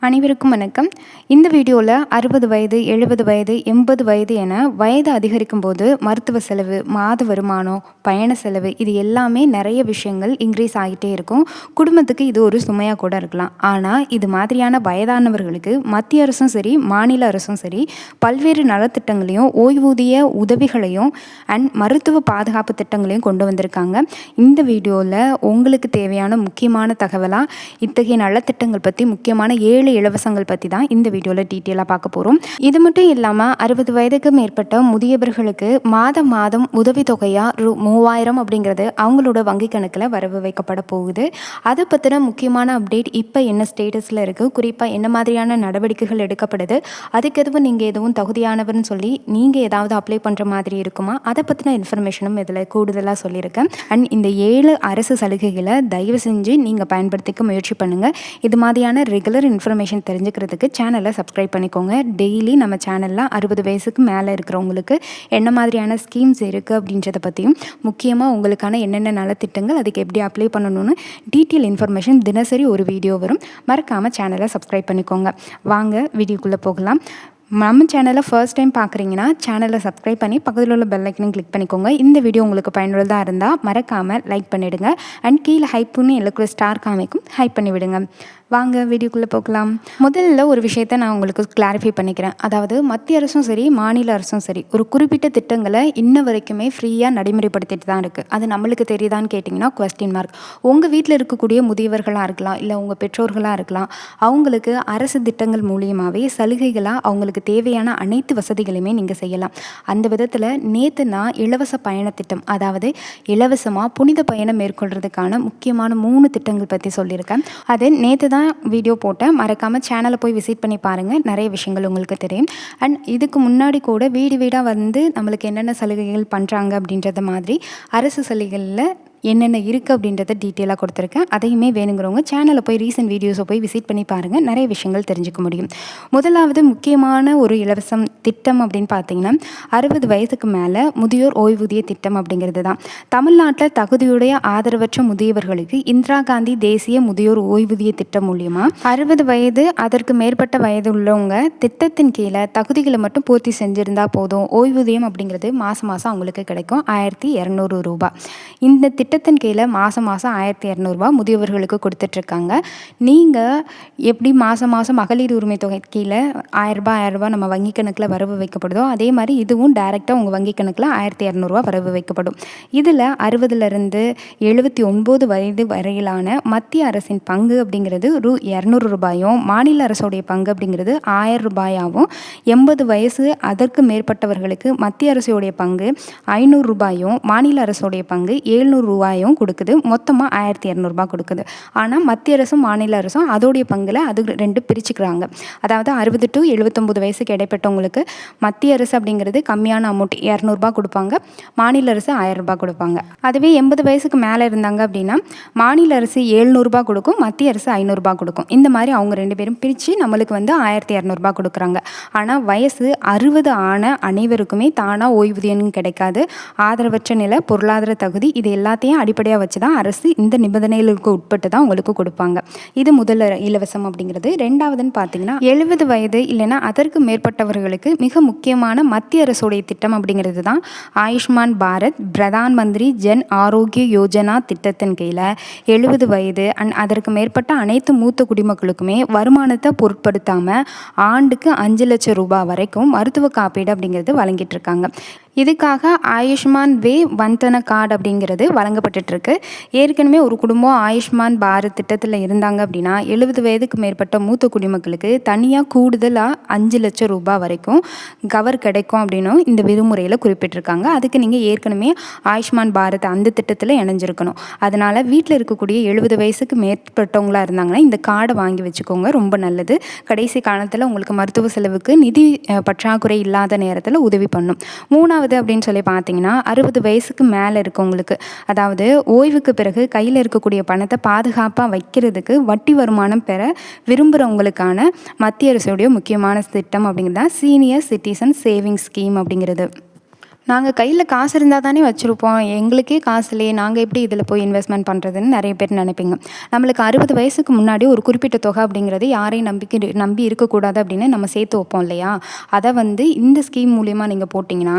அனைவருக்கும் வணக்கம். இந்த வீடியோவில் 60 வயது, 70 வயது, 80 வயது என வயது அதிகரிக்கும் போது மருத்துவ செலவு, மாத வருமானம், பயண செலவு இது எல்லாமே நிறைய விஷயங்கள் இன்க்ரீஸ் ஆகிட்டே இருக்கும். குடும்பத்துக்கு இது ஒரு சுமையாக கூட இருக்கலாம். ஆனால் இது மாதிரியான வயதானவர்களுக்கு மத்திய அரசும் சரி, மாநில அரசும் சரி பல்வேறு நலத்திட்டங்களையும், ஓய்வூதிய உதவிகளையும் மருத்துவ பாதுகாப்பு திட்டங்களையும் கொண்டு வந்திருக்காங்க. இந்த வீடியோவில் உங்களுக்கு தேவையான முக்கியமான தகவலாக இத்தகைய நலத்திட்டங்கள் பற்றி முக்கியமான 7 இலவசங்கள் பற்றி தான் இந்த வீடியோவில் டீட்டெயிலாக பார்க்க போகிறோம். இது மட்டும் இல்லாமல் 60 வயதுக்கு மேற்பட்ட முதியவர்களுக்கு மாதம் உதவித்தொகையாக ரூ. 3000 அப்படிங்கிறது அவங்களோட வங்கி கணக்கில் வரவு வைக்கப்பட போகுது. அதை பற்றின முக்கியமான அப்டேட் இப்போ என்ன ஸ்டேட்டஸில் இருக்குது, குறிப்பாக என்ன மாதிரியான நடவடிக்கைகள் எடுக்கப்படுது, அதுக்கு எதுவும் நீங்கள் எதுவும் தகுதியானவர்னு சொல்லி நீங்கள் ஏதாவது அப்ளை பண்ணுற மாதிரி இருக்குமா, அதை பற்றின இன்ஃபர்மேஷனும் இதில் கூடுதலாக சொல்லியிருக்கேன். இந்த 7 அரசு சலுகைகளை தயவு செஞ்சு நீங்கள் பயன்படுத்திக்க முயற்சி பண்ணுங்கள். இது மாதிரியான ரெகுலர் இன்ஃபர்மேஷன் தெரிஞ்சுக்கிறதுக்கு சேனலை சப்ஸ்கிரைப் பண்ணிக்கோங்க. டெய்லி நம்ம சேனலில் 60 வயசுக்கு மேலே இருக்கிறவங்களுக்கு என்ன மாதிரியான ஸ்கீம்ஸ் இருக்குது அப்படின்றத பற்றியும், முக்கியமாக உங்களுக்கான என்னென்ன நலத்திட்டங்கள், அதுக்கு எப்படி அப்ளை பண்ணணும்னு டீட்டெயில் இன்ஃபர்மேஷன் தினசரி ஒரு வீடியோ வரும். மறக்காமல் சேனலை சப்ஸ்கிரைப் பண்ணிக்கோங்க. வாங்க வீடியோக்குள்ளே போகலாம். நம்ம சேனலை ஃபர்ஸ்ட் டைம் பார்க்குறீங்கன்னா சேனலை சப்ஸ்கிரைப் பண்ணி பக்கத்தில் உள்ள பெல் ஐக்கனையும் கிளிக் பண்ணிக்கோங்க. இந்த வீடியோ உங்களுக்கு பயனுள்ளதாக இருந்தால் மறக்காமல் லைக் பண்ணிவிடுங்க. கீழே ஹைப்புன்னு எல்லாருக்குள்ள ஸ்டார் காமிக்கும், ஹைப் பண்ணி விடுங்க. வாங்க வீடியோக்குள்ளே போகலாம். முதல்ல ஒரு விஷயத்தை நான் உங்களுக்கு கிளாரிஃபை பண்ணிக்கிறேன். அதாவது மத்திய அரசும் சரி, மாநில அரசும் சரி ஒரு குறிப்பிட்ட திட்டங்களை இன்ன வரைக்குமே ஃப்ரீயாக நடைமுறைப்படுத்திட்டு தான் இருக்குது. அது நம்மளுக்கு தெரியுதான்னு கேட்டிங்கன்னா கொஸ்டின் மார்க். உங்கள் வீட்டில் இருக்கக்கூடிய முதியவர்களாக இருக்கலாம், இல்லை உங்கள் பெற்றோர்களாக இருக்கலாம், அவங்களுக்கு அரசு திட்டங்கள் மூலியமாகவே சலுகைகளாக அவங்களுக்கு தேவையான அனைத்து வசதிகளையுமே நீங்கள் செய்யலாம். அந்த விதத்தில் நேற்று நான் இலவச பயண திட்டம், அதாவது இலவசமாக புனித பயணம் மேற்கொள்கிறதுக்கான முக்கியமான 3 திட்டங்கள் பற்றி சொல்லியிருக்கேன். அது நேற்று தான் வீடியோ போட்டேன். மறக்காமல் சேனலை போய் விசிட் பண்ணி பாருங்கள், நிறைய விஷயங்கள் உங்களுக்கு தெரியும். இதுக்கு முன்னாடி கூட வீடு வீடாக வந்து நம்மளுக்கு என்னென்ன சலுகைகள் பண்ணுறாங்க அப்படின்றத மாதிரி அரசு சலுகைகளில் என்னென்ன இருக்குது அப்படின்றத டீட்டெயிலாக கொடுத்துருக்கேன். அதையுமே வேணுங்கிறவங்க சேனலில் போய் ரீசெண்ட் வீடியோஸை போய் விசிட் பண்ணி பாருங்கள், நிறைய விஷயங்கள் தெரிஞ்சுக்க முடியும். முதலாவது முக்கியமான ஒரு இலவசம் திட்டம் அப்படின்னு பார்த்தீங்கன்னா 60 வயதுக்கு மேலே முதியோர் ஓய்வூதிய திட்டம் அப்படிங்கிறது தான். தமிழ்நாட்டில் தகுதியுடைய ஆதரவற்ற முதியவர்களுக்கு இந்திரா காந்தி தேசிய முதியோர் ஓய்வூதிய திட்டம் மூலியமாக 60 வயது அதற்கு மேற்பட்ட வயது உள்ளவங்க திட்டத்தின் கீழே தகுதிகளை மட்டும் பூர்த்தி செஞ்சுருந்தால் போதும், ஓய்வூதியம் அப்படிங்கிறது மாதம் அவங்களுக்கு கிடைக்கும் 1200 ரூபாய். இந்த திட்டத்தின் கீழே மாதம் 1200 ரூபாய் முதியவர்களுக்கு கொடுத்துட்ருக்காங்க. நீங்கள் எப்படி மாதம் மகளிர் உரிமை தொகை கீழே 1000 ரூபாய் நம்ம வங்கி கணக்கில் வரவு வைக்கப்படுதோ, அதே மாதிரி இதுவும் டைரெக்டாக உங்கள் வங்கி கணக்கில் 1200 ரூபாய் வரவு வைக்கப்படும். இதில் 60லேருந்து 79 வயது வரையிலான மத்திய அரசின் பங்கு அப்படிங்கிறது ரூ. 200 ரூபாயும், மாநில அரசுடைய பங்கு அப்படிங்கிறது 1000 ரூபாயாகவும், 80 வயசு அதற்கு மேற்பட்டவர்களுக்கு மத்திய அரசுடைய பங்கு 500 ரூபாயும், மாநில அரசுடைய பங்கு 700 ரூபாயும் கொடுக்குது. மொத்தமாக 1200 ரூபாய் கொடுக்குது. ஆனால் மத்திய அரசும் மாநில அரசும் அதோடைய பங்கில் அது 2 பிரிச்சுக்கிறாங்க. அதாவது 60 to 79 வயசுக்கு இடைப்பட்டவங்களுக்கு மத்திய அரசு அப்படிங்கிறது கம்மியான அமௌண்ட் 200 ரூபாய் கொடுப்பாங்க, மாநில அரசு 1000 ரூபாய் கொடுப்பாங்க. அதுவே 80 வயசுக்கு மேலே இருந்தாங்க அப்படின்னா மாநில அரசு 700 ரூபாய் கொடுக்கும், மத்திய அரசு 500 ரூபாய் கொடுக்கும். இந்த மாதிரி அவங்க 2 பேரும் பிரித்து நம்மளுக்கு 1200 ரூபாய் கொடுக்குறாங்க. ஆனால் வயசு 60 ஆன அனைவருக்குமே தானாக ஓய்வூதியம் கிடைக்காது. ஆதரவற்ற நிலை, பொருளாதார தகுதி இது எல்லாத்தையும் அடிப்படையாக வச்சு தான் அரசு இந்த நிபந்தனைகளுக்கு உட்பட்டு தான் உங்களுக்கு கொடுப்பாங்க. இது முதல் இலவசம் அப்படிங்கிறது. ரெண்டாவதுன்னு பார்த்தீங்கன்னா 70 வயது இல்லைன்னா அதற்கு மேற்பட்டவர்களுக்கு மிக முக்கியமான மத்திய அரசுடைய திட்டம் அப்படிங்கிறது தான் ஆயுஷ்மான் பாரத் பிரதான் மந்திரி ஜன் ஆரோக்கிய யோஜனா திட்டத்தின் கீழே 70 வயது அதற்கு மேற்பட்ட அனைத்து மூத்த குடிமக்களுக்குமே வருமானத்தை பொருட்படுத்தாமல் ஆண்டுக்கு 5 லட்சம் ரூபாய் வரைக்கும் மருத்துவ காப்பீடு அப்படிங்கிறது வழங்கிட்டு இருக்காங்க. இதுக்காக ஆயுஷ்மான் வே வந்தன கார்டு அப்படிங்கிறது வழங்கப்பட்டுருக்கு. ஏற்கனவே ஒரு குடும்பம் ஆயுஷ்மான் பாரத் திட்டத்தில் இருந்தாங்க அப்படின்னா 70 வயதுக்கு மேற்பட்ட மூத்த குடிமக்களுக்கு தனியாக கூடுதலாக 5 லட்சம் ரூபாய் வரைக்கும் கவர் கிடைக்கும் அப்படின்னும் இந்த விதிமுறையில் குறிப்பிட்டிருக்காங்க. அதுக்கு நீங்கள் ஏற்கனவே ஆயுஷ்மான் பாரத் அந்த திட்டத்தில் இணைஞ்சிருக்கணும். அதனால் வீட்டில் இருக்கக்கூடிய 70 வயசுக்கு மேற்பட்டவங்களாக இருந்தாங்கன்னா இந்த கார்டை வாங்கி வச்சுக்கோங்க, ரொம்ப நல்லது. கடைசி காலத்தில் உங்களுக்கு மருத்துவ செலவுக்கு நிதி பற்றாக்குறை இல்லாத நேரத்தில் உதவி பண்ணும். மூணாவது அப்படின்னு சொல்லி பார்த்தீங்கன்னா 60 வயசுக்கு மேலே இருக்கவங்களுக்கு, அதாவது ஓய்வுக்கு பிறகு கையில் இருக்கக்கூடிய பணத்தை பாதுகாப்பாக வைக்கிறதுக்கு வட்டி வருமானம் பெற விரும்புகிறவங்களுக்கான மத்திய அரசுடைய முக்கியமான திட்டம் அப்படிங்கிறது தான் சீனியர் சிட்டிசன் சேவிங்ஸ் ஸ்கீம் அப்படிங்கிறது. நாங்க கையில காசு இருந்தா தானே வச்சிருப்போம். எங்களுக்கே காசு இல்லையே, நாங்க எப்படி இதில போய் இன்வெஸ்ட்மென்ட் பண்றதுன்னு நெறைய பேர் நெனைப்பீங்க. நம்மளுக்கு 60 வயசுக்கு முன்னாடி ஒரு குறிப்பிட்ட தொகை அப்படிங்கிறது யாரையும் நம்பி இருக்கக்கூடாது அப்படின்னு நம்ம சேர்த்து வைப்போம் இல்லையா? அத வந்து இந்த ஸ்கீம் மூலியமா நீங்க போட்டீங்கன்னா,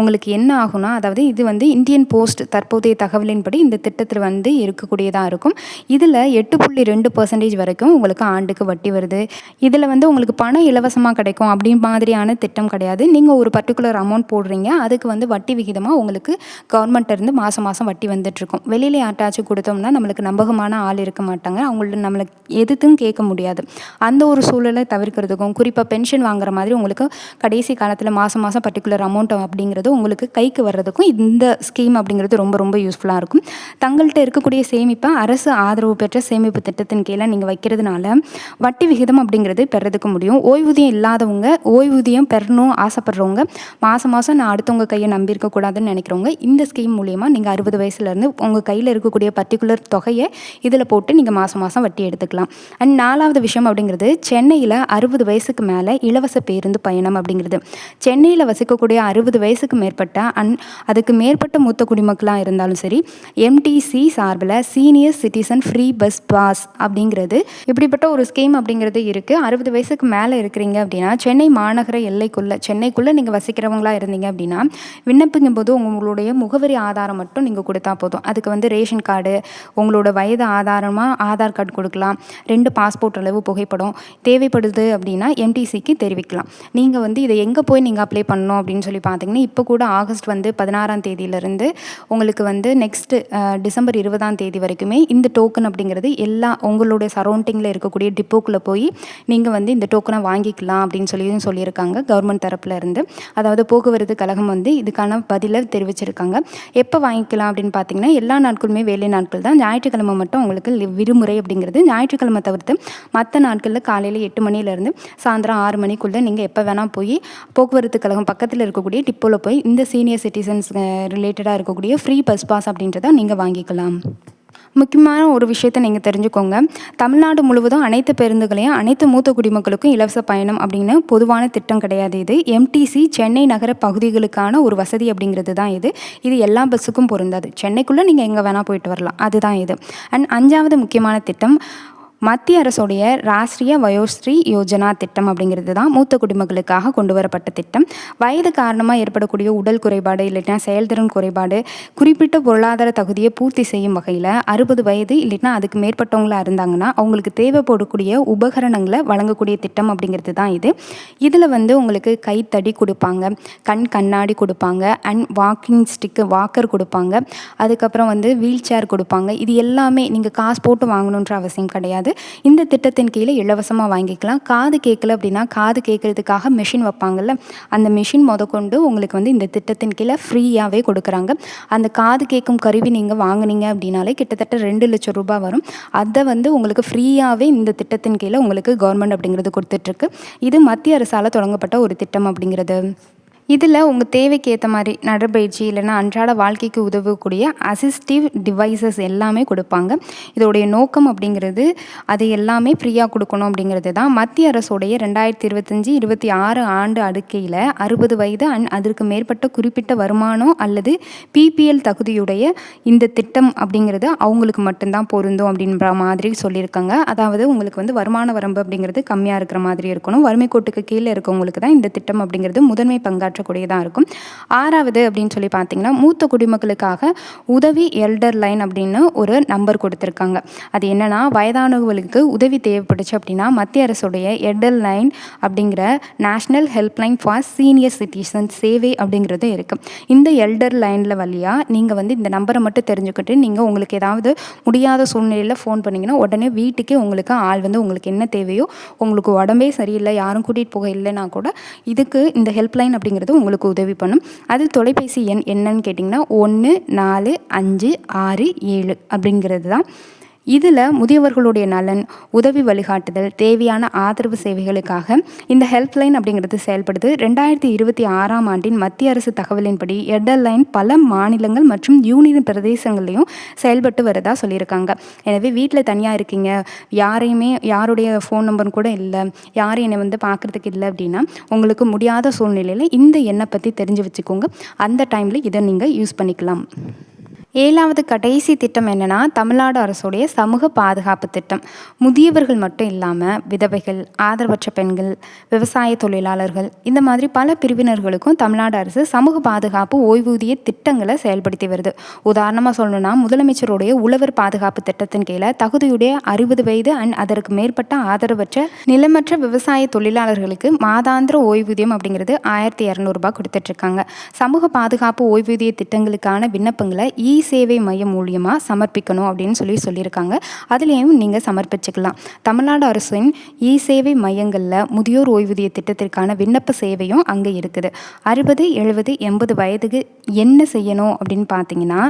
உங்களுக்கு என்ன ஆகும்னா, அதாவது இது வந்து இந்தியன் போஸ்ட் தற்போதைய தகவலின்படி இந்த திட்டத்தில வந்து இருக்கக்கூடியதா இருக்கும். இதில 8.2% வரைக்கும் உங்களுக்கு ஆண்டுக்கு வட்டி வருது. இதில வந்து உங்களுக்கு பணம் இலவசமா கிடைக்கும் அப்படி மாதிரியான திட்டம் கிடையாது. நீங்க ஒரு பர்ட்டிகுலர் அமௌண்ட் போடுறீங்க. அதுக்கு வந்து வட்டி விகிதமா உங்களுக்கு கவர்மெண்ட்ல இருந்து மாசம் மாசம் வட்டி வந்துட்டுருக்கும். வெளியில யார்ட்டாச்சும் குடுத்தோம்னா, நம்மளுக்கு நம்பகமான ஆள் இருக்க மாட்டாங்க. அவங்கள்ட்ட நம்மள எதுத்தும் கேட்க முடியாது. அந்த ஒரு சூழலை தவிர்க்கிறதுக்கும், குறிப்பா பென்ஷன் வாங்குற மாதிரி உங்களுக்கு கடைசி காலத்தில மாசம் மாசம் பர்ட்டிகுலர் அமௌண்ட் அப்படிங்கிறது உங்களுக்கு கைக்கு வர்றதுக்கும் இந்த ஸ்கீம் அப்படிங்கிறது ரொம்ப ரொம்ப யூஸ்ஃபுல்லா இருக்கும். தங்கள்ட்ட இருக்கக்கூடிய சேமிப்பை அரசு ஆதரவு பெற்ற சேமிப்பு திட்டத்தின் கீழ நீங்க வைக்கிறதுனால, வட்டி விகிதம் அப்படிங்கிறது பெறதுக்கு முடியும். ஓய்வூதியம் இல்லாதவங்க, ஓய்வூதியம் பெறணும் ஆசைப்படுறவங்க, மாசம் மாசம் நான் அடுத்தவங்க கையை நம்பி இருக்கக்கூடாதுன்னு நினைக்கிறவங்க இந்த ஸ்கீம் மூலியமா நீங்கள் 60 வயசுலேருந்து உங்கள் கையில் இருக்கக்கூடிய பர்டிகுலர் தொகையை இதில் போட்டு நீங்கள் மாதம் மாதம் வட்டி எடுத்துக்கலாம். அண்ட் 4வது விஷயம் அப்படிங்கிறது சென்னையில் 60 வயசுக்கு மேலே இலவச பேருந்து பயணம் அப்படிங்கிறது. சென்னையில் வசிக்கக்கூடிய 60 வயசுக்கு மேற்பட்ட அதுக்கு மேற்பட்ட மூத்த குடிமக்களாக இருந்தாலும் சரி, எம்டிசி சார்பில் senior citizen free bus pass அப்படிங்கிறது இப்படிப்பட்ட ஒரு ஸ்கீம் அப்படிங்கிறது இருக்குது. 60 வயசுக்கு மேலே இருக்கிறீங்க அப்படின்னா சென்னை மாநகர சென்னைக்குள்ளே நீங்கள் வசிக்கிறவங்களா இருந்தீங்க அப்படின்னா விண்ணப்பிக்கும் போது உங்களுடைய முகவரி ஆதாரம் மட்டும் நீங்கள் கொடுத்தா போதும். அதுக்கு வந்து ரேஷன் கார்டு, உங்களோட வயது ஆதாரமாக ஆதார் கார்டு கொடுக்கலாம், 2 பாஸ்போர்ட் அளவு புகைப்படம் தேவைப்படுது அப்படின்னா எம்டிசிக்கு தெரிவிக்கலாம். நீங்கள் வந்து இதை எங்கே போய் நீங்கள் அப்ளை பண்ணணும் அப்படின்னு சொல்லி பார்த்தீங்கன்னா, இப்போ கூட ஆகஸ்ட் வந்து 16ஆம் தேதியிலேருந்து உங்களுக்கு வந்து நெக்ஸ்ட்டு டிசம்பர் 20ஆம் தேதி வரைக்குமே இந்த டோக்கன் அப்படிங்கிறது எல்லா உங்களுடைய சரௌண்டிங்கில் இருக்கக்கூடிய டிப்போக்குள்ளே போய் நீங்கள் வந்து இந்த டோக்கனை வாங்கிக்கலாம் அப்படின்னு சொல்லியிருக்காங்க கவர்மெண்ட் தரப்புல இருந்து. அதாவது போக்குவரத்து கழகம் வந்து இதுக்கான பதிலை தெரிவிச்சிருக்காங்க. எப்போ வாங்கிக்கலாம் அப்படின்னு பார்த்தீங்கன்னா, எல்லா நாட்களுமே வேலை நாட்கள் தான். ஞாயிற்றுக்கிழமை மட்டும் உங்களுக்கு விடுமுறை அப்படிங்கிறது. ஞாயிற்றுக்கிழமை தவிர்த்து மற்ற நாட்களில் காலையில் 8 மணிலேருந்து சாயந்தரம் 6 மணிக்குள்ளே நீங்கள் எப்போ வேணால் போய் போக்குவரத்து கழகம் பக்கத்தில் இருக்கக்கூடிய டிப்போவில் போய் இந்த சீனியர் சிட்டிசன்ஸ் ரிலேட்டடாக இருக்கக்கூடிய ஃப்ரீ பஸ் பாஸ் அப்படின்றத நீங்கள் வாங்கிக்கலாம். முக்கியமான ஒரு விஷயத்தை நீங்கள் தெரிஞ்சுக்கோங்க. தமிழ்நாடு முழுவதும் அனைத்து பேருந்துகளையும் அனைத்து மூத்த குடிமக்களுக்கும் இலவச பயணம் அப்படின்னு பொதுவான திட்டம் கிடையாது. இது எம்டிசி சென்னை நகர பகுதிகளுக்கான ஒரு வசதி அப்படிங்கிறது தான் இது. இது எல்லா பஸ்ஸுக்கும் பொருந்தாது. சென்னைக்குள்ளே நீங்கள் எங்கே வேணால் போயிட்டு வரலாம், அதுதான் இது. அண்ட் 5வது முக்கியமான திட்டம் மத்திய அரசுடைய ராஷ்ட்ரிய வயோஸ்ரீ யோஜனா திட்டம் அப்படிங்கிறது தான் மூத்த குடிமக்களுக்காக கொண்டு வரப்பட்ட திட்டம். வயது காரணமாக ஏற்படக்கூடிய உடல் குறைபாடு இல்லைன்னா செயல்திறன் குறைபாடு, குறிப்பிட்ட பொருளாதார தகுதியை பூர்த்தி செய்யும் வகையில் 60 வயது இல்லைன்னா அதுக்கு மேற்பட்டவங்களாக இருந்தாங்கன்னா அவங்களுக்கு தேவைப்படக்கூடிய உபகரணங்களை வழங்கக்கூடிய திட்டம் அப்படிங்கிறது தான் இது. இதில் வந்து உங்களுக்கு கைத்தடி கொடுப்பாங்க, கண்ணாடி கொடுப்பாங்க, அண்ட் வாக்கிங் ஸ்டிக்கு வாக்கர் கொடுப்பாங்க, அதுக்கப்புறம் வந்து வீல் சேர் கொடுப்பாங்க. இது எல்லாமே நீங்கள் காசு போட்டு வாங்கணுன்ற அவசியம் கிடையாது. இந்த திட்டத்தின் கீழே இலவசமாக வாங்கிக்கலாம். காது கேட்கல அப்படின்னா காது கேட்கறதுக்காக மெஷின் வைப்பாங்கல்ல, அந்த மெஷின் முதற்கொண்டு உங்களுக்கு வந்து இந்த திட்டத்தின் கீழே ஃப்ரீயாகவே கொடுக்குறாங்க. அந்த காது கேட்கும் கருவி நீங்கள் வாங்கினீங்க அப்படின்னாலே கிட்டத்தட்ட 2 லட்சம் ரூபாய் வரும். அதை வந்து உங்களுக்கு ஃப்ரீயாகவே இந்த திட்டத்தின் கீழே உங்களுக்கு கவர்மெண்ட் அப்படிங்கிறது கொடுத்துட்ருக்கு. இது மத்திய அரசால் தொடங்கப்பட்ட ஒரு திட்டம் அப்படிங்கிறது. இதில் உங்கள் தேவைக்கு ஏற்ற மாதிரி நடைப்பயிற்சி இல்லைன்னா அன்றாட வாழ்க்கைக்கு உதவக்கூடிய அசிஸ்டிவ் டிவைசஸ் எல்லாமே கொடுப்பாங்க. இதோடைய நோக்கம் அப்படிங்கிறது அது எல்லாமே ஃப்ரீயாக கொடுக்கணும் அப்படிங்கிறது தான். மத்திய அரசுடைய 2025-26 ஆண்டு அடுக்கையில் 60 வயது அண்ட் அதற்கு மேற்பட்ட குறிப்பிட்ட வருமானம் அல்லது பிபிஎல் தகுதியுடைய இந்த திட்டம் அப்படிங்கிறது அவங்களுக்கு மட்டும்தான் பொருந்தும் அப்படின்ற மாதிரி சொல்லியிருக்காங்க. அதாவது உங்களுக்கு வந்து வருமான வரம்பு அப்படிங்கிறது கம்மியாக இருக்கிற மாதிரி இருக்கணும். வறுமை கோட்டுக்கு கீழே இருக்கவங்களுக்கு தான் இந்த திட்டம் அப்படிங்கிறது முதன்மை பங்காற்றக்கூடியதாக இருக்கும். 6வது அப்படின்னு சொல்லி பார்த்தீங்கன்னா, மூத்த குடிமக்களுக்காக உதவி எல்டர் லைன் அப்படின்னு ஒரு நம்பர் கொடுத்துருக்காங்க. அது என்னன்னா, வயதானவர்களுக்கு உதவி தேவைப்பட்டுச்சு அப்படின்னா மத்திய அரசுடைய எல்டர் லைன் அப்படிங்கிற national helpline for senior citizen சேவை அப்படிங்கிறது இருக்குது. இந்த எல்டர் லைனில் வழியாக நீங்கள் வந்து இந்த நம்பரை மட்டும் தெரிஞ்சுக்கிட்டு நீங்கள் உங்களுக்கு ஏதாவது முடியாத சூழ்நிலையில் ஃபோன் பண்ணிங்கன்னா உடனே வீட்டுக்கே உங்களுக்கு ஆள் வந்து உங்களுக்கு என்ன தேவையோ, உங்களுக்கு உடம்பே சரியில்லை, யாரும் கூட்டிகிட்டு போக இல்லைன்னா கூட இதுக்கு இந்த ஹெல்ப்லைன் அப்படிங்கிறது உங்களுக்கு உதவி பண்ணும். அது தொலைபேசி எண் என்னன்னு கேட்டிங்கன்னா 145667 அப்படிங்கிறது தான். இதில் முதியவர்களுடைய நலன், உதவி வழிகாட்டுதல், தேவையான ஆதரவு சேவைகளுக்காக இந்த ஹெல்ப்லைன் அப்படிங்கிறது செயல்படுது. 2026ஆம் ஆண்டின் மத்திய அரசு தகவலின்படி ஹெல்ப்லைன் பல மாநிலங்கள் மற்றும் யூனியன் பிரதேசங்கள்லையும் செயல்பட்டு வரதா சொல்லியிருக்காங்க. எனவே வீட்டில் தனியாக இருக்கீங்க, யாருடைய ஃபோன் நம்பர் கூட இல்லை, யாரும் என்னை வந்து பார்க்குறதுக்கு இல்லை அப்படின்னா உங்களுக்கு முடியாத சூழ்நிலையில் இந்த எண்ணை பற்றி தெரிஞ்சு வச்சுக்கோங்க. அந்த டைமில் இதை நீங்கள் யூஸ் பண்ணிக்கலாம். 7வது கடைசி திட்டம் என்னென்னா, தமிழ்நாடு அரசுடைய சமூக பாதுகாப்பு திட்டம். முதியவர்கள் மட்டும் இல்லாமல் விதவைகள், ஆதரவற்ற பெண்கள், விவசாய தொழிலாளர்கள், இந்த மாதிரி பல பிரிவினர்களுக்கும் தமிழ்நாடு அரசு சமூக பாதுகாப்பு ஓய்வூதிய திட்டங்களை செயல்படுத்தி வருது. உதாரணமாக சொல்லணும்னா, முதலமைச்சருடைய உழவர் பாதுகாப்பு திட்டத்தின் கீழே தகுதியுடைய 60 வயது அதற்கு மேற்பட்ட ஆதரவற்ற நிலமற்ற விவசாய தொழிலாளர்களுக்கு மாதாந்திர ஓய்வூதியம் அப்படிங்கிறது 1200 ரூபாய் கொடுத்துட்ருக்காங்க. சமூக பாதுகாப்பு ஓய்வூதிய திட்டங்களுக்கான விண்ணப்பங்களை சேவை மையம் மூலியமாக சமர்ப்பிக்கணும் அப்படின்னு சொல்லியிருக்காங்க. அதுலேயும் நீங்கள் சமர்ப்பிச்சுக்கலாம். தமிழ்நாடு அரசின் சேவை மையங்களில் முதியோர் ஓய்வூதிய திட்டத்திற்கான விண்ணப்ப சேவையும் அங்கே இருக்குது. 60, 70, 80 வயதுக்கு என்ன செய்யணும் அப்படின்னு பார்த்தீங்கன்னா,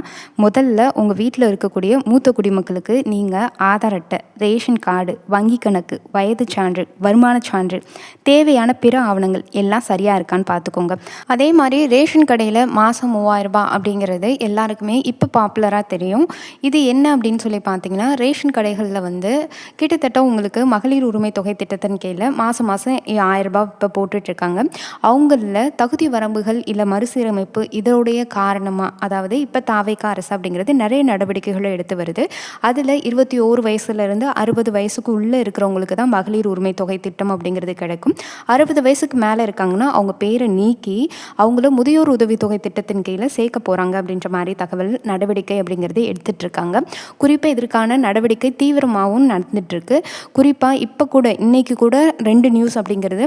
முதல்ல உங்கள் வீட்டில் இருக்கக்கூடிய மூத்த குடிமக்களுக்கு நீங்கள் ஆதார் அட்டை, ரேஷன் கார்டு, வங்கி கணக்கு, வயது சான்று, வருமான சான்று, தேவையான பிற ஆவணங்கள் எல்லாம் சரியாக இருக்கான்னு பார்த்துக்கோங்க. அதே மாதிரி ரேஷன் கடையில் மாதம் 3000 ரூபாய் அப்படிங்கிறது எல்லாருக்குமே இப்போ பாப்புலராக தெரியும். இது என்ன அப்படின்னு சொல்லி பார்த்தீங்கன்னா, ரேஷன் கடைகளில் வந்து கிட்டத்தட்ட உங்களுக்கு மகளிர் உரிமை தொகை திட்டத்தின் கீழே மாதம் 1000 ரூபாய் இப்போ போட்டுட்ருக்காங்க. அவங்களில் தகுதி வரம்புகள் இல்லை மறுசீரமைப்பு இதோடைய காரணமாக, அதாவது இப்போ தாவேகா அரசு அப்படிங்கிறது நிறைய நடவடிக்கைகளை எடுத்து வருது. அதில் 21 வயசுலேருந்து 60 வயசுக்கு உள்ளே இருக்கிறவங்களுக்கு தான் மகளிர் உரிமை தொகை திட்டம் அப்படிங்கிறது கிடைக்கும். 60 வயசுக்கு மேலே இருக்காங்கன்னா அவங்க பேரை நீக்கி அவங்கள முதியோர் உதவித்தொகை திட்டத்தின் கீழே சேர்க்க போகிறாங்க அப்படின்ற மாதிரி தகவல் நடவடிக்கை அப்படிங்கிறது எடுத்துட்ருக்காங்க. குறிப்பாக இதற்கான நடவடிக்கை தீவிரமாகவும் நடந்துகிட்ருக்கு. குறிப்பாக இப்போ கூட இன்றைக்கி கூட 2 நியூஸ் அப்படிங்கிறது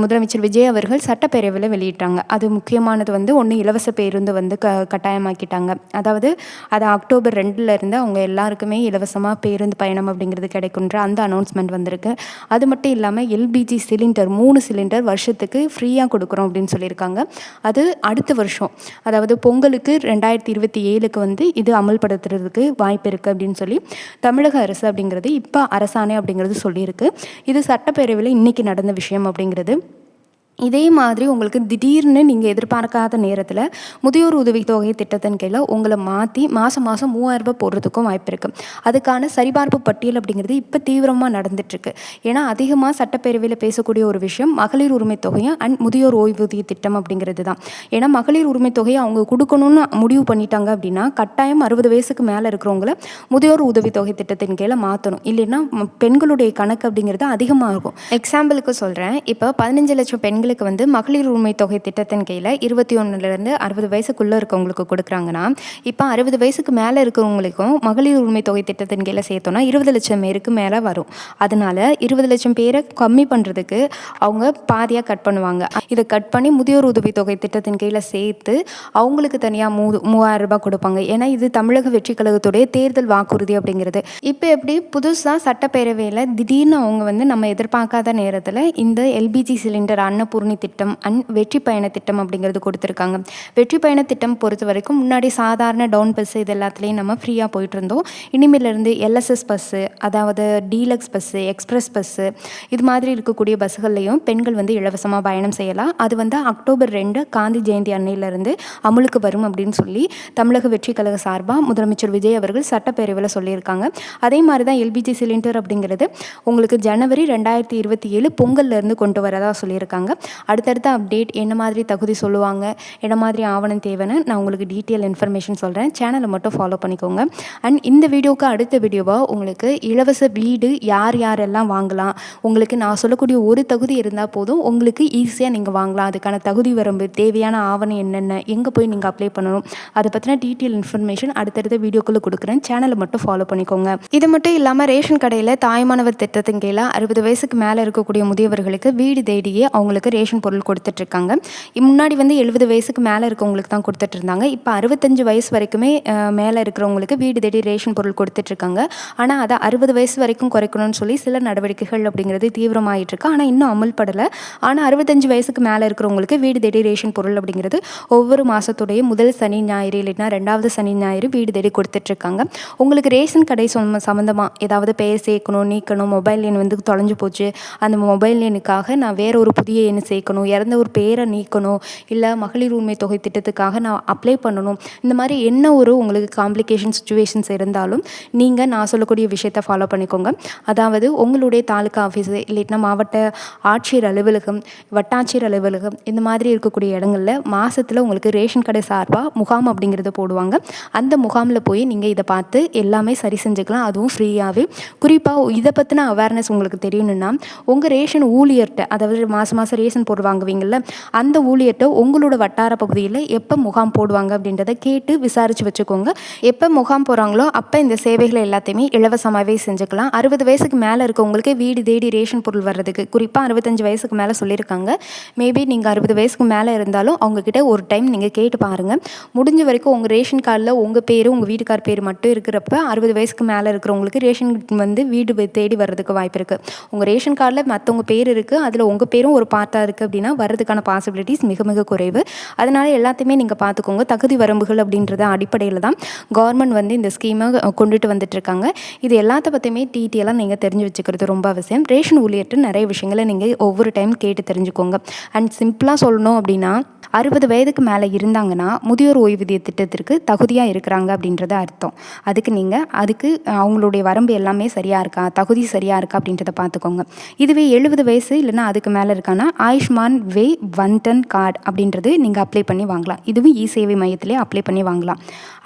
முதலமைச்சர் விஜய் அவர்கள் சட்டப்பேரவையில் வெளியிட்டாங்க. அது முக்கியமானது வந்து ஒன்று, இலவச பேருந்து வந்து கட்டாயமாக்கிட்டாங்க. அதாவது அது அக்டோபர் 2 அவங்க எல்லாருக்குமே இலவசமாக பேருந்து பயணம் அப்படிங்கிறது கிடைக்குன்ற அந்த அனௌன்ஸ்மெண்ட் வந்திருக்கு. அது மட்டும் இல்லாமல் எல்பிஜி சிலிண்டர் 3 சிலிண்டர் வருஷத்துக்கு ஃப்ரீயாக கொடுக்குறோம் அப்படின்னு சொல்லியிருக்காங்க. அது அடுத்த வருஷம், அதாவது பொங்கலுக்கு 2027 வந்து இது அமல்படுத்துறதுக்கு வாய்ப்பு இருக்குது அப்படின்னு சொல்லி தமிழக அரசு அப்படிங்கிறது இப்போ அரசாணை அப்படிங்கிறது சொல்லியிருக்கு. இது சட்டப்பேரவையில் இன்றைக்கி நடந்த விஷயம் அப்படிங்கிறது. இதே மாதிரி உங்களுக்கு திடீர்னு நீங்கள் எதிர்பார்க்காத நேரத்தில் முதியோர் உதவித்தொகை திட்டத்தின் கீழே உங்களை மாற்றி மாதம் 3000 ரூபாய் போடுறதுக்கும் வாய்ப்பு இருக்குது. அதுக்கான சரிபார்ப்பு பட்டியல் அப்படிங்கிறது இப்போ தீவிரமாக நடந்துகிட்ருக்கு. ஏன்னா அதிகமாக சட்டப்பேரவையில் பேசக்கூடிய ஒரு விஷயம் மகளிர் உரிமை தொகையும் முதியோர் ஓய்வூதிய திட்டம் அப்படிங்கிறது தான். ஏன்னா மகளிர் உரிமை தொகையை அவங்க கொடுக்கணும்னு முடிவு பண்ணிட்டாங்க அப்படின்னா கட்டாயம் 60 வயசுக்கு மேலே இருக்கிறவங்கள முதியோர் உதவித்தொகை திட்டத்தின் கீழே மாற்றணும். இல்லைன்னா பெண்களுடைய கணக்கு அப்படிங்கிறது அதிகமாக இருக்கும். எக்ஸாம்பிளுக்கு சொல்கிறேன், இப்போ 15 லட்சம் பெண்கள் வந்து மகளிர் உரிமை தொகை திட்டத்தின் கீழே 21லேருந்து 60 வயசுக்குள்ளே இருக்கவங்களுக்கு கொடுக்குறாங்கன்னா, இப்போ 60 வயசுக்கு மேலே இருக்கிறவங்களுக்கும் மகளிர் உரிமை தொகை திட்டத்தின் கீழே சேர்த்தோன்னா 20 லட்சம் பேருக்கு மேலே வரும். அதனால 20 லட்சம் பேரை கம்மி பண்ணுறதுக்கு அவங்க பாதியாக கட் பண்ணுவாங்க. இதை கட் பண்ணி முதியோர் உதவி தொகை திட்டத்தின் கீழே சேர்த்து அவங்களுக்கு தனியாக 3000 ரூபாய் கொடுப்பாங்க. ஏன்னா இது தமிழக வெற்றி கழகத்துடைய தேர்தல் வாக்குறுதி அப்படிங்கிறது. இப்போ எப்படி புதுசாக சட்டப்பேரவையில் திடீர்னு அவங்க வந்து நம்ம எதிர்பார்க்காத நேரத்தில் இந்த எல்பிஜி சிலிண்டர் அன்னபூர்ணி திட்டம் வெற்றி பயண திட்டம் அப்படிங்கிறது கொடுத்துருக்காங்க. வெற்றி பயண திட்டம் பொறுத்த வரைக்கும் முன்னாடி சாதாரண டவுன் பஸ் இது எல்லாத்துலேயும் நம்ம ஃப்ரீயாக போயிட்டு இருந்தோம். இனிமேலேருந்து எல்எஸ்எஸ் பஸ்ஸு, அதாவது டீலக்ஸ் பஸ்ஸு, எக்ஸ்பிரஸ் பஸ்ஸு, இது மாதிரி இருக்கக்கூடிய பஸ்ஸுகள்லையும் பெண்கள் வந்து இலவசமாக பயணம் செய்யலாம். அது வந்து அக்டோபர் 2 காந்தி ஜெயந்தி அன்னையிலேருந்து அமலுக்கு வரும் அப்படின்னு சொல்லி தமிழக வெற்றி கழக சார்பாக முதலமைச்சர் விஜய் அவர்கள் சட்டப்பேரவையில் சொல்லியிருக்காங்க. அதே மாதிரி தான் எல்பிஜி சிலிண்டர் அப்படிங்கிறது உங்களுக்கு ஜனவரி 2027 பொங்கல்லேருந்து கொண்டு வரதா சொல்லியிருக்காங்க. அடுத்தடுத்த அப்டேட் என்ன மாதிரி தகுதி சொல்லுவாங்க, என்ன மாதிரி ஆவணம் தேவைன்னு நான் உங்களுக்கு டீட்டெயில் இன்ஃபர்மேஷன் சொல்கிறேன். சேனலை மட்டும் ஃபாலோ பண்ணிக்கோங்க. அண்ட் இந்த வீடியோவுக்கு அடுத்த வீடியோவாக உங்களுக்கு இலவச வீடு யாரெல்லாம் வாங்கலாம், உங்களுக்கு நான் சொல்லக்கூடிய ஒரு தகுதி இருந்தால் போதும், உங்களுக்கு ஈஸியாக நீங்கள் வாங்கலாம். அதுக்கான தகுதி வரம்பு, தேவையான ஆவணம் என்னென்ன, எங்கே போய் நீங்கள் அப்ளை பண்ணணும், அதை பற்றின டீட்டெயில் இன்ஃபர்மேஷன் அடுத்தடுத்த வீடியோக்குள்ளே கொடுக்குறேன். சேனலை மட்டும் ஃபாலோ பண்ணிக்கோங்க. இது மட்டும் இல்லாமல் ரேஷன் கடையில் தாய்மானவர் திட்டத்தின் கீழே 60 வயசுக்கு மேலே இருக்கக்கூடிய முதியவர்களுக்கு வீடு தேடியே அவங்களுக்கு ரேஷன் பொருள் கொடுத்துட்ருக்காங்க. முன்னாடி வந்து 70 வயசுக்கு மேலே இருக்கவங்களுக்கு தான் கொடுத்துட்ருந்தாங்க. இப்போ 65 வயசு வரைக்குமே மேலே இருக்கிறவங்களுக்கு வீடு தேடி ரேஷன் பொருள் கொடுத்துட்ருக்காங்க. ஆனால் அதை 60 வயசு வரைக்கும் குறைக்கணும்னு சொல்லி சில நடவடிக்கைகள் அப்படிங்கிறது தீவிரமாகிட்டுருக்கு. ஆனால் இன்னும் அமல்படலை. ஆனால் 65 வயசுக்கு மேலே இருக்கிறவங்களுக்கு வீடு தேடி ரேஷன் பொருள் அப்படிங்கிறது ஒவ்வொரு மாதத்துடைய முதல் சனி ஞாயிறு இல்லைன்னா 2வது சனி ஞாயிறு வீடு தேடி கொடுத்துட்ருக்காங்க. உங்களுக்கு ரேஷன் கடை சம்மந்தமாக ஏதாவது பெயர் சேர்க்கணும், நீக்கணும், மொபைல் எண் வந்து தொலைஞ்சு போச்சு, அந்த மொபைல் எண்ணுக்காக நான் வேற ஒரு புதிய எண் சேர்க்கணும், இறந்த ஒரு பேரை நீக்கணும், இல்லை மகளிர் உரிமை தொகை திட்டத்துக்காக நான் அப்ளை பண்ணணும், இந்த மாதிரி என்ன ஒரு உங்களுக்கு காம்ப்ளிகேஷன் சுச்சுவேஷன்ஸ் இருந்தாலும் நீங்கள் நான் சொல்லக்கூடிய விஷயத்தை ஃபாலோ பண்ணிக்கோங்க. அதாவது உங்களுடைய தாலுக்கா ஆஃபீஸு இல்லைன்னா மாவட்ட ஆட்சியர் அலுவலகம், வட்டாட்சியர் அலுவலகம், இந்த மாதிரி இருக்கக்கூடிய இடங்களில் மாதத்தில் உங்களுக்கு ரேஷன் கடை சார்பாக முகாம் அப்படிங்கிறத போடுவாங்க. அந்த முகாமில் போய் நீங்கள் இதை பார்த்து எல்லாமே சரி செஞ்சுக்கலாம், அதுவும் ஃப்ரீயாகவே. குறிப்பாக இதை பற்றின அவேர்னஸ் உங்களுக்கு தெரியணுன்னா உங்கள் ரேஷன் ஊழியர்கிட்ட, அதாவது மாதம் ரேஷன் பொருள் வாங்குவீங்கள்ல, அந்த ஊழியர்கிட்ட உங்களோட வட்டார பகுதியில் எப்போ முகாம் போடுவாங்க அப்படின்றத கேட்டு விசாரித்து வச்சுக்கோங்க. எப்போ முகாம் போகிறாங்களோ அப்போ இந்த சேவைகளை எல்லாத்தையுமே இலவசமாகவே செஞ்சுக்கலாம். 60 வயசுக்கு மேலே இருக்கவங்களுக்கு வீடு தேடி ரேஷன் பொருள் வர்றதுக்கு குறிப்பாக 65 வயசுக்கு மேலே சொல்லியிருக்காங்க. மேபி நீங்கள் 60 வயசுக்கு மேலே இருந்தாலும் அவங்கக்கிட்ட ஒரு டைம் நீங்கள் கேட்டு பாருங்கள். முடிஞ்ச வரைக்கும் உங்கள் ரேஷன் கார்டில் உங்கள் பேர் உங்கள் வீட்டுக்கார் பேர் மட்டும் இருக்கிறப்ப 60 வயசுக்கு மேலே இருக்கிறவங்களுக்கு ரேஷன் வந்து வீடு தேடி வர்றதுக்கு வாய்ப்பு இருக்குது. உங்கள் ரேஷன் கார்டில் மற்றவங்க பேர் இருக்குது, அதில் உங்கள் பேரும் ஒரு பார்ட்டாக இருக்குது அப்படின்னா வர்றதுக்கான பாசிபிலிட்டிஸ் மிக மிக குறைவு. அதனால் எல்லாத்தையுமே நீங்கள் பார்த்துக்கோங்க. தகுதி வரம்புகள் அப்படின்றத அடிப்படையில் தான் கவர்மெண்ட் வந்து இந்த ஸ்கீமை கொண்டுட்டு வந்துட்டுருக்காங்க. இது எல்லாத்த பற்றியுமே டீட்டெயிலாக நீங்கள் தெரிஞ்சு வச்சுக்கிறது ரொம்ப அவசியம். ரேஷன் ஊழியர்கிட்ட நிறைய விஷயங்களை நீங்கள் ஒவ்வொரு டைம் கேட்டு தெரிஞ்சுக்கோங்க. அண்ட் சிம்பிளாக சொல்லணும் அப்படின்னா 60 வயதுக்கு மேலே இருந்தாங்கன்னா முதியோர் ஓய்வூதிய திட்டத்திற்கு தகுதியாக இருக்கிறாங்க அப்படின்றத அர்த்தம். அதுக்கு அவங்களுடைய வரம்பு எல்லாமே சரியாக இருக்கா, தகுதி சரியாக இருக்கா அப்படின்றத பார்த்துக்கோங்க. இதுவே 70 வயசு இல்லைன்னா அதுக்கு மேலே இருக்கான்னா ஆயுஷ்மான் வே வன்டன் கார்டு அப்படின்றது நீங்கள் அப்ளை பண்ணி வாங்கலாம். இதுவும் சேவை மையத்திலே அப்ளை பண்ணி வாங்கலாம்.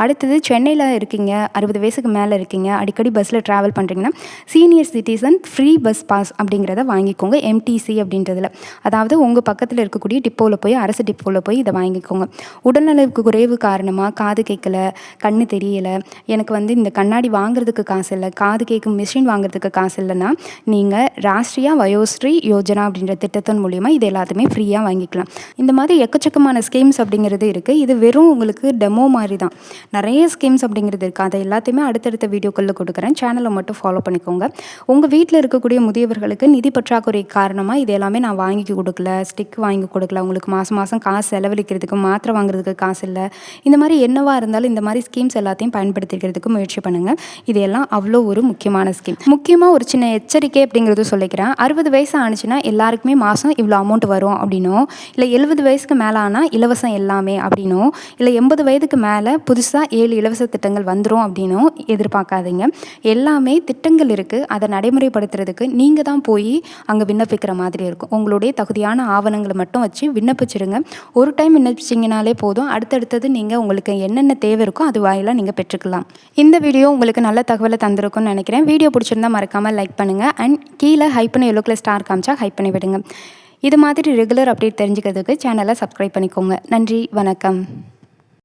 அடுத்தது சென்னையில் இருக்கீங்க, 60 வயசுக்கு மேலே இருக்கீங்க, அடிக்கடி பஸ்ஸில் ட்ராவல் பண்ணுறீங்கன்னா senior citizen free bus pass அப்படிங்கிறத வாங்கிக்கோங்க. எம்டிசி அப்படின்றதுல, அதாவது உங்கள் பக்கத்தில் இருக்கக்கூடிய டிப்போவில் போய், அரசு டிப்போவில் போய் இதை வாங்கிக்கோங்க. உடல்நலக்கு குறைவு காரணமாக காது கேட்கல, கண்ணு தெரியலை, எனக்கு வந்து இந்த கண்ணாடி வாங்குறதுக்கு காசு இல்லை, காது கேட்கும் மிஷின் வாங்குறதுக்கு காசு இல்லைன்னா நீங்கள் ராஷ்ட்ரியா வயோஸ்ரீ யோஜனா அப்படின்ற திட்டத்தின் மூலிமா இது எல்லாத்தையுமே ஃப்ரீயாக வாங்கிக்கலாம். இந்த மாதிரி எக்கச்சக்கமான ஸ்கீம்ஸ் அப்படிங்கிறது இருக்குது. இது வெறும் உங்களுக்கு டெமோ மாதிரி தான். நிறைய ஸ்கீம்ஸ் அப்படிங்கிறது இருக்குது. அதை எல்லாத்தையுமே அடுத்தடுத்த வீடியோக்களில் கொடுக்குறேன். சேனலை மட்டும் ஃபாலோ பண்ணிக்கோங்க. உங்கள் வீட்டில் இருக்கக்கூடிய முதியவர்களுக்கு நிதி பற்றாக்குறை காரணமாக இது எல்லாமே நான் வாங்கி கொடுக்கல, ஸ்டிக் வாங்கி கொடுக்கல, உங்களுக்கு மாதம் காசு செலவழிக்கிறதுக்கு, மாத்திரை வாங்குறதுக்கு காசு இல்லை, இந்த மாதிரி என்னவாக இருந்தாலும் இந்த மாதிரி ஸ்கீம்ஸ் எல்லாத்தையும் பயன்படுத்திக்கிறதுக்கு முயற்சி பண்ணுங்கள். இது எல்லாம் அவ்வளோ ஒரு முக்கியமான ஸ்கீம். முக்கியமாக ஒரு சின்ன எச்சரிக்கை அப்படிங்கிறது சொல்லிக்கிறேன். 60 வயசு ஆனிச்சுன்னா எல்லாருக்குமே மாதம் இவ்வளோ அமௌண்ட் வரும் அப்படின்னோ, இல்லை 70 வயசுக்கு மேலே ஆனால் இலவசம் எல்லாமே அப்படின்னோ, இல்லை 80 வயதுக்கு மேலே புதுசாக 7 இலவச திட்டங்கள் வந்துடும் அப்படின்னும் எதிர்பார்க்காதீங்க. எல்லாமே திட்டங்கள் இருக்குது. அதை நடைமுறைப்படுத்துறதுக்கு நீங்கள் தான் போய் அங்கே விண்ணப்பிக்கிற மாதிரி இருக்கும். உங்களுடைய தகுதியான ஆவணங்களை மட்டும் வச்சு விண்ணப்பிச்சிடுங்க. ஒரு டைம் விண்ணப்பிச்சிங்கனாலே போதும். அடுத்தடுத்தது நீங்கள் உங்களுக்கு என்னென்ன தேவை இருக்கோ அது வாயிலாக நீங்கள் பெற்றுக்கலாம். இந்த வீடியோ உங்களுக்கு நல்ல தகவலை தந்திருக்கும்னு நினைக்கிறேன். வீடியோ பிடிச்சிருந்தா மறக்காமல் லைக் பண்ணுங்கள். அண்ட் கீழே ஹைப் பண்ணி எல்லோ கலர் ஸ்டார் காமிச்சா ஹைப் பண்ணி விடுங்க. இது மாதிரி ரெகுலர் அப்டேட் தெரிஞ்சுக்கிறதுக்கு சேனலை சப்ஸ்கிரைப் பண்ணிக்கோங்க. நன்றி, வணக்கம்.